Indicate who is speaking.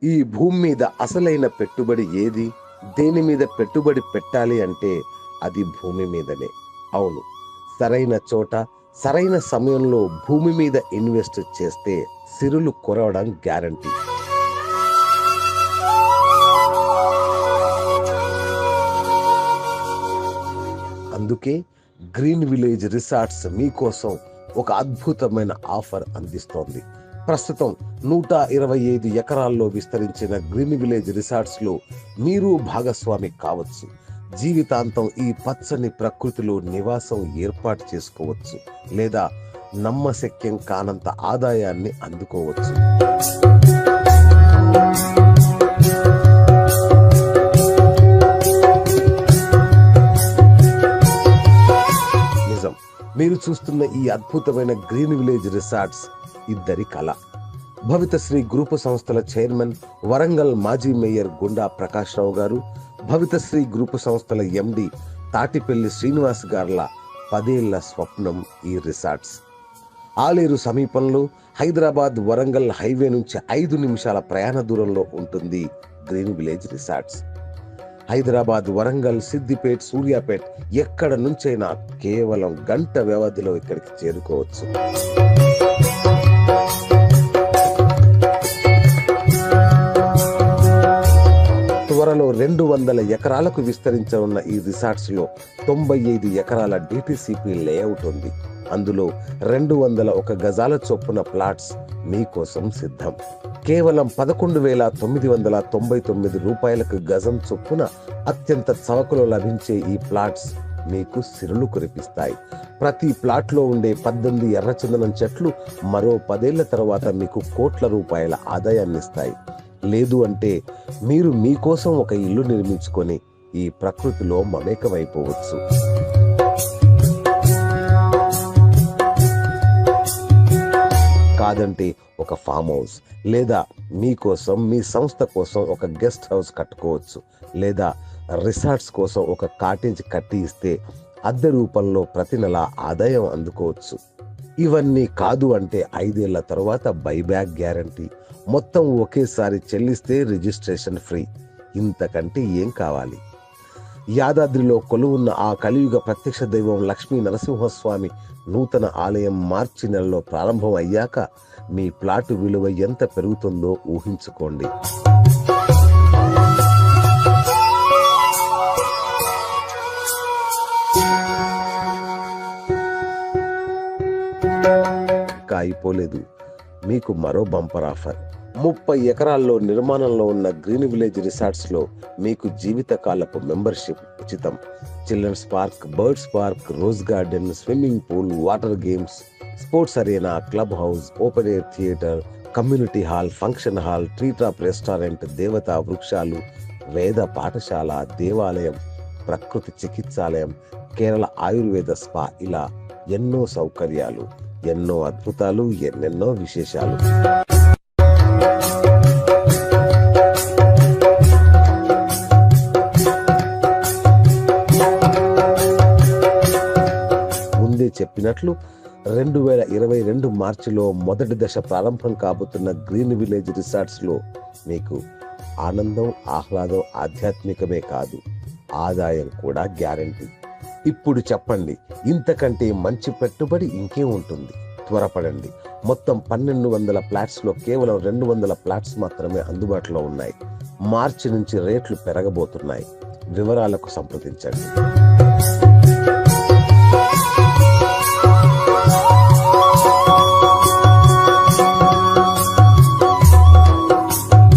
Speaker 1: ఈ భూమి మీద అసలైన పెట్టుబడి ఏది? దేని మీద పెట్టుబడి పెట్టాలి అంటే అది భూమి మీదనే. అవును, సరైన చోట సరైన సమయంలో భూమి మీద ఇన్వెస్ట్ చేస్తే సిరులు కురవడం గ్యారంటీ. అందుకే గ్రీన్ విలేజ్ రిసార్ట్స్ మీకోసం ఒక అద్భుతమైన ఆఫర్ అందిస్తోంది. ప్రస్తుతం 125 ఎకరాల్లో విస్తరించిన గ్రీన్ విలేజ్ రిసార్ట్స్ లో మీరు భాగస్వామి కావచ్చు. జీవితాంతం ఈ పచ్చని ప్రకృతిలో నివాసం ఏర్పాటు చేసుకోవచ్చు, లేదా నమ్మశక్యం కానంత ఆదాయాన్ని అందుకోవచ్చు. నిజం, మీరు చూస్తున్న ఈ అద్భుతమైన గ్రీన్ విలేజ్ రిసార్ట్స్ ఇద్దరి కళ. భవితశ్రీ గ్రూపు సంస్థల చైర్మన్, వరంగల్ మాజీ మేయర్ గుండా ప్రకాష్ రావు గారు, భవితశ్రీ గ్రూపు సంస్థల ఎండి తాటిపల్లి శ్రీనివాస్ గార్ల 10 ఏళ్ల స్వప్నం ఈ రిసార్ట్స్. ఆలేరు సమీపంలో హైదరాబాద్ వరంగల్ హైవే నుంచి 5 నిమిషాల ప్రయాణ దూరంలో ఉంటుంది green village resorts. Hyderabad, Warangal, Siddipet, Suryapet ఎక్కడ నుంచైనా కేవలం గంట వ్యవధిలో ఇక్కడికి చేరుకోవచ్చు. త్వరలో 200 ఎకరాలకు విస్తరించనున్న ఈ రిసార్ట్స్ లో 95 ఎకరాల డిటిసిపి లేఅవుట్ ఉంది. అందులో 201 గజాల చొప్పున ప్లాట్స్ మీకోసం సిద్ధం. కేవలం 11,999 రూపాయలకు గజం చొప్పున అత్యంత చవకలో లభించే ఈ ప్లాట్స్ మీకు సిరులు కురిపిస్తాయి. ప్రతి ప్లాట్ లో ఉండే 18 ఎర్రచందనం చెట్లు మరో 10 ఏళ్ల తర్వాత మీకు కోట్ల రూపాయల ఆదాయాన్నిస్తాయి. లేదు అంటే మీరు మీకోసం ఒక ఇల్లు నిర్మించుకొని ఈ ప్రకృతిలో మమేకమైపోవచ్చు. కాదంటే ఒక ఫామ్ హౌస్, లేదా మీకోసం మీ సంస్థ కోసం ఒక గెస్ట్ హౌస్ కట్టుకోవచ్చు, లేదా రిసార్ట్స్ కోసం ఒక కాటేజ్ కట్టి ఇస్తే అద్దె రూపంలో ప్రతి నెల ఆదాయం అందుకోవచ్చు. ఇవన్నీ కాదు అంటే 5 ఏళ్ల తర్వాత బైబ్యాక్ గ్యారంటీ, మొత్తం ఒకేసారి చెల్లిస్తే రిజిస్ట్రేషన్ ఫ్రీ. ఇంతకంటే ఏం కావాలి? యాదాద్రిలో కొలువున్న ఆ కలియుగ ప్రత్యక్ష దైవం లక్ష్మీ నరసింహస్వామి నూతన ఆలయం మార్చి నెలలో ప్రారంభం అయ్యాక మీ ప్లాటు విలువ ఎంత పెరుగుతుందో ఊహించుకోండి. ఇంకా అయిపోలేదు, మీకు మరో బంపర్ ఆఫర్. 30 ఎకరాల్లో నిర్మాణంలో ఉన్న గ్రీన్ విలేజ్ రిసార్ట్స్ లో మీకు జీవితకాలపు మెంబర్షిప్ ఉచితం. Children's park, birds park, rose garden, swimming pool, water games, sports arena, club house, open air theatre, community hall, function hall, tree top restaurant, దేవతా వృక్షాలు, వేద పాఠశాల, దేవాలయం, ప్రకృతి చికిత్సాలయం, కేరళ ఆయుర్వేద స్పా, ఇలా ఎన్నో సౌకర్యాలు, ఎన్నో అద్భుతాలు, ఎన్నెన్నో విశేషాలు. ముందే చెప్పినట్లు 2022 మార్చిలో మొదటి దశ ప్రారంభం కాబోతున్న గ్రీన్ విలేజ్ రిసార్ట్స్ లో మీకు ఆనందం, ఆహ్లాదం, ఆధ్యాత్మికమే కాదు, ఆదాయం కూడా గ్యారంటీ. ఇప్పుడు చెప్పండి, ఇంతకంటే మంచి పెట్టుబడి ఇంకే ఉంటుంది? త్వరపడండి. మొత్తం 1200 ఫ్లాట్స్ లో కేవలం 200 ఫ్లాట్స్ మాత్రమే అందుబాటులో ఉన్నాయి. మార్చి నుంచి రేట్లు పెరగబోతున్నాయి. వివరాలకు సంప్రదించండి.